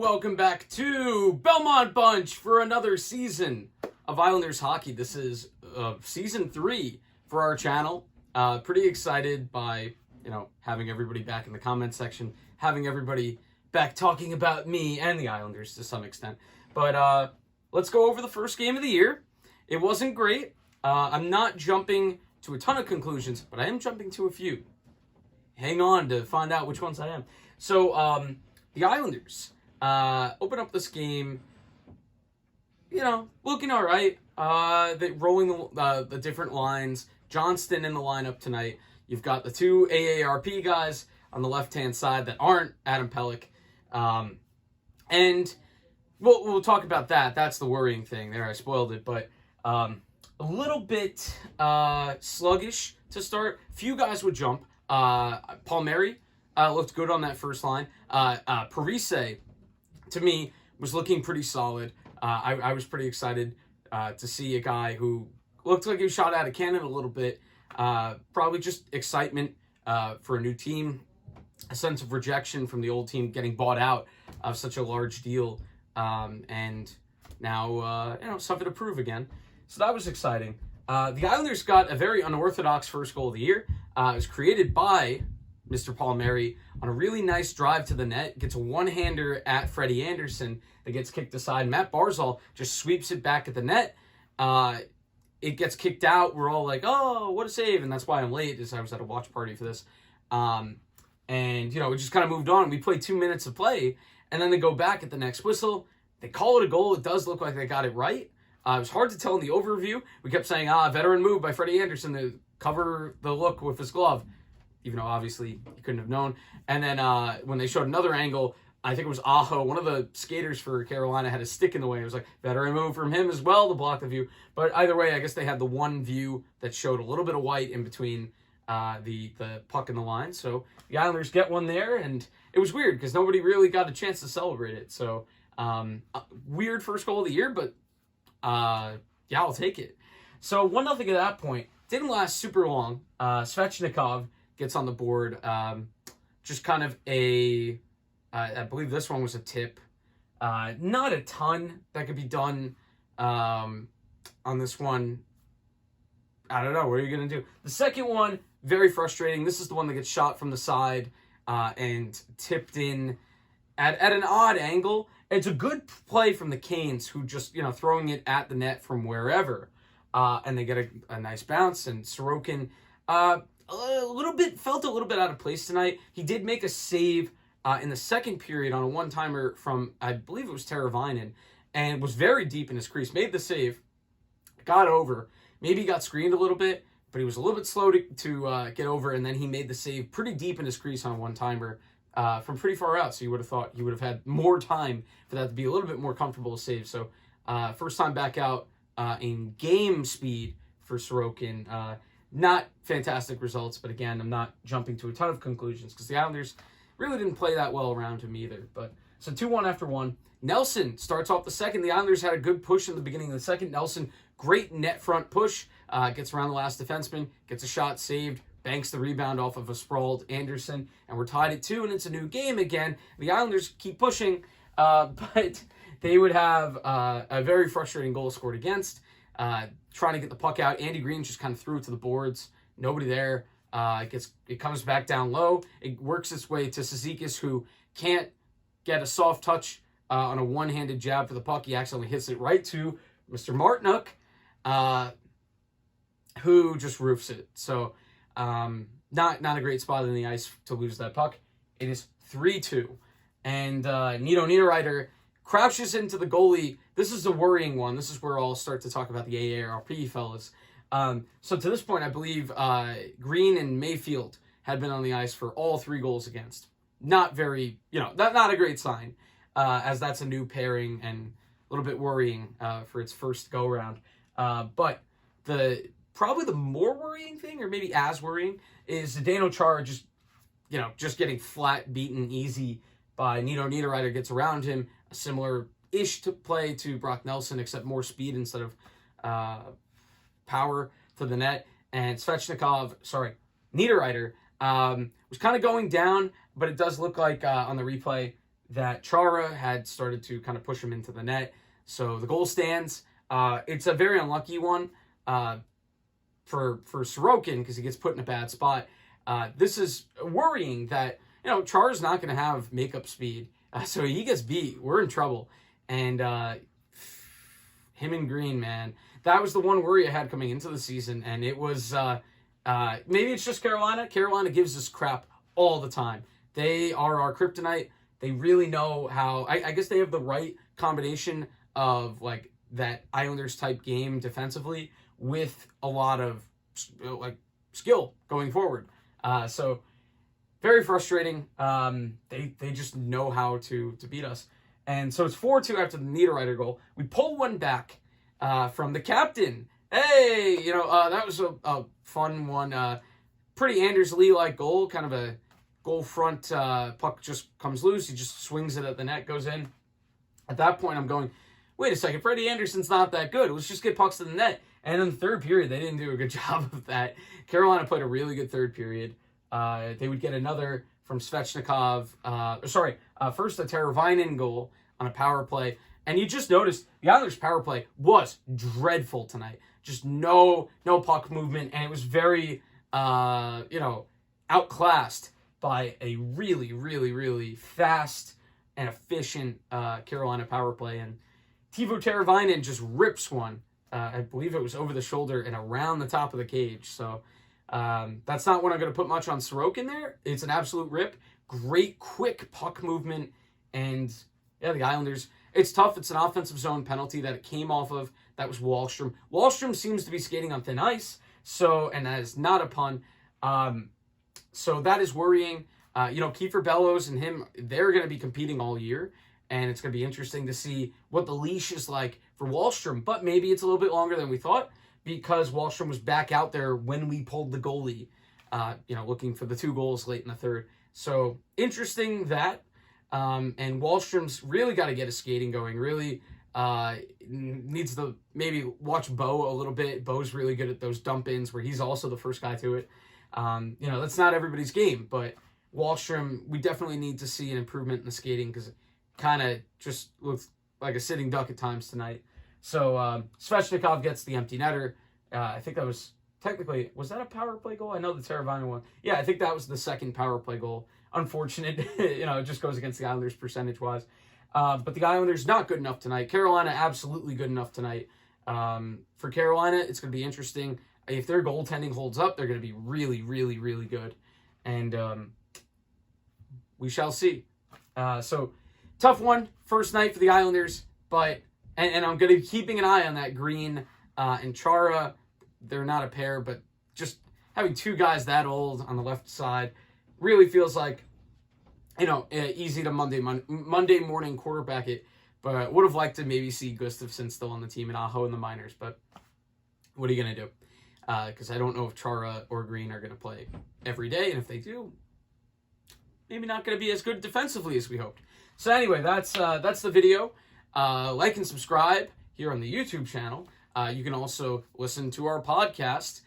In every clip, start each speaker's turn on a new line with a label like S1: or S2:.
S1: welcome back to Belmont Bunch for another season of Islanders hockey. This is season 3 for our channel. Pretty excited by, having everybody back in the comment section, having everybody back talking about me and the Islanders to some extent. But let's go over the first game of the year. It wasn't great. I'm not jumping to a ton of conclusions, but I am jumping to a few. Hang on to find out which ones I am. So, the Islanders open up this game, looking all right. They rolling the different lines. Johnston in the lineup tonight. You've got the two AARP guys on the left-hand side that aren't Adam Pelech. And we'll talk about that. That's the worrying thing there. I spoiled it, but a little bit sluggish to start. Few guys would jump. Palmieri looked good on that first line. Parise, to me, was looking pretty solid. I was pretty excited to see a guy who looked like he was shot out of cannon a little bit. Probably just excitement for a new team, a sense of rejection from the old team getting bought out of such a large deal, and now something to prove again. So that was exciting. The Islanders got a very unorthodox first goal of the year. It was created by Mr. Palmieri on a really nice drive to the net. Gets a one-hander at Freddie Anderson that gets kicked aside. Matt Barzal just sweeps it back at the net. It gets kicked out. We're all like, oh, what a save. And that's why I'm late, is I was at a watch party for this. And, it just kind of moved on. We played 2 minutes of play, and then they go back at the next whistle. They call it a goal. It does look like they got it right. It was hard to tell in the overview. We kept saying, veteran move by Freddie Anderson to cover the look with his glove, even though obviously you couldn't have known. And then when they showed another angle, I think it was Aho, one of the skaters for Carolina, had a stick in the way. It was like, veteran move from him as well to block the view. But either way, I guess they had the one view that showed a little bit of white in between the puck and the line. So the Islanders get one there, and it was weird because nobody really got a chance to celebrate it. So weird first goal of the year, but I'll take it. So 1-0 at that point. Didn't last super long. Svechnikov gets on the board. Just kind of I believe this one was a tip. Not a ton that could be done on this one. I don't know. What are you going to do? The second one, very frustrating. This is the one that gets shot from the side and tipped in at an odd angle. It's a good play from the Canes, who just, throwing it at the net from wherever. And they get a nice bounce. And Sorokin felt a little bit out of place tonight. He did make a save in the second period on a one-timer from, I believe it was Teravainen, and was very deep in his crease. Made the save, got over. Maybe got screened a little bit, but he was a little bit slow to get over, and then he made the save pretty deep in his crease on a one-timer from pretty far out. So you would have thought he would have had more time for that to be a little bit more comfortable to save. So first time back out in game speed for Sorokin. Not fantastic results, but again, I'm not jumping to a ton of conclusions because the Islanders really didn't play that well around him either. But so 2-1 after one. Nelson starts off the second. The Islanders had a good push in the beginning of the second. Nelson, great net front push, gets around the last defenseman, gets a shot saved, banks the rebound off of a sprawled Anderson, and we're tied at 2, and it's a new game again. The Islanders keep pushing, but they would have a very frustrating goal scored against. Trying to get the puck out. Andy Green just kind of threw it to the boards. Nobody there. It comes back down low. It works its way to Cizikas, who can't get a soft touch on a one-handed jab for the puck. He accidentally hits it right to Mr. Martinook, who just roofs it. So not a great spot in the ice to lose that puck. It is 3-2. And Nito Niederreiter crouches into the goalie. This is the worrying one. This is where I'll start to talk about the AARP fellas. So to this point, I believe Green and Mayfield had been on the ice for all 3 goals against. Not very, not a great sign, as that's a new pairing and a little bit worrying for its first go-round. But probably the more worrying thing, or maybe as worrying, is Zdeno Chara just getting flat beaten easy by Nito Niederreiter. Gets around him, a similar-ish to play to Brock Nelson, except more speed instead of power to the net. And Niederreiter was kind of going down, but it does look like on the replay that Chara had started to kind of push him into the net. So the goal stands. It's a very unlucky one for Sorokin because he gets put in a bad spot. This is worrying that, Chara's not going to have makeup speed. So he gets beat. We're in trouble. And him and Green, man, that was the one worry I had coming into the season. And it was, maybe it's just Carolina. Carolina gives us crap all the time. They are our kryptonite. They really know how, I guess they have the right combination of like that Islanders type game defensively with a lot of like skill going forward. So very frustrating. They just know how to beat us. And so it's 4-2 after the Niederreiter goal. We pull one back from the captain. Hey, that was a fun one. Pretty Anders Lee-like goal, kind of a goal front. Puck just comes loose. He just swings it at the net, goes in. At that point, I'm going, wait a second, Freddie Anderson's not that good. Let's just get pucks to the net. And in the third period, they didn't do a good job of that. Carolina played a really good third period. They would get another from Svechnikov. First a Teravainen goal on a power play. And you just noticed the Islanders' power play was dreadful tonight. Just no puck movement. And it was very, outclassed by a really, really, really fast and efficient Carolina power play. And Teuvo Teravainen just rips one. I believe it was over the shoulder and around the top of the cage. So that's not what I'm going to put much on Sorokin there. It's an absolute rip. Great, quick puck movement. And, yeah, the Islanders, it's tough. It's an offensive zone penalty that it came off of. That was Wahlstrom. Wahlstrom seems to be skating on thin ice. So, and that is not a pun. So that is worrying. Kiefer Bellows and him, they're going to be competing all year. And it's going to be interesting to see what the leash is like for Wahlstrom. But maybe it's a little bit longer than we thought because Wahlstrom was back out there when we pulled the goalie, looking for the 2 goals late in the third. So interesting that. And Wahlstrom's really got to get his skating going. Really needs to maybe watch Bo a little bit. Bo's really good at those dump-ins where he's also the first guy to it. That's not everybody's game. But Wahlstrom, we definitely need to see an improvement in the skating because kind of just looks like a sitting duck at times tonight. So Svechnikov gets the empty netter. I think that was technically, was that a power play goal? I know the Teravainen one. Yeah, I think that was the second power play goal. Unfortunate, it just goes against the Islanders percentage-wise. But the Islanders not good enough tonight. Carolina absolutely good enough tonight. For Carolina, it's going to be interesting. If their goaltending holds up, they're going to be really, really, really good. And we shall see. So tough one, first night for the Islanders, but and I'm going to be keeping an eye on that Green and Chara. They're not a pair, but just having 2 guys that old on the left side really feels like, easy to Monday morning quarterback it. But would have liked to maybe see Gustafsson still on the team and Aho in the minors. But what are you going to do? Because I don't know if Chara or Green are going to play every day. And if they do, maybe not going to be as good defensively as we hoped. So anyway, that's the video. Like and subscribe here on the YouTube channel. You can also listen to our podcast,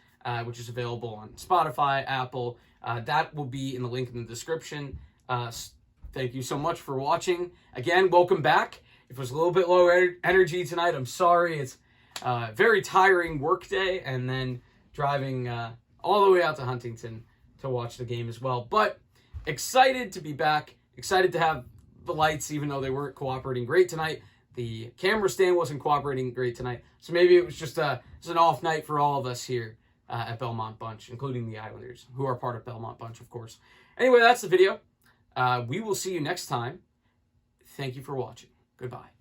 S1: which is available on Spotify, Apple. That will be in the link in the description. Thank you so much for watching. Again, welcome back. If it was a little bit low energy tonight, I'm sorry. It's a very tiring work day and then driving all the way out to Huntington to watch the game as well. But excited to be back. Excited to have the lights, even though they weren't cooperating great tonight. The camera stand wasn't cooperating great tonight. So maybe it was just an off night for all of us here at Belmont Bunch, including the Islanders, who are part of Belmont Bunch, of course. Anyway, that's the video. We will see you next time. Thank you for watching. Goodbye.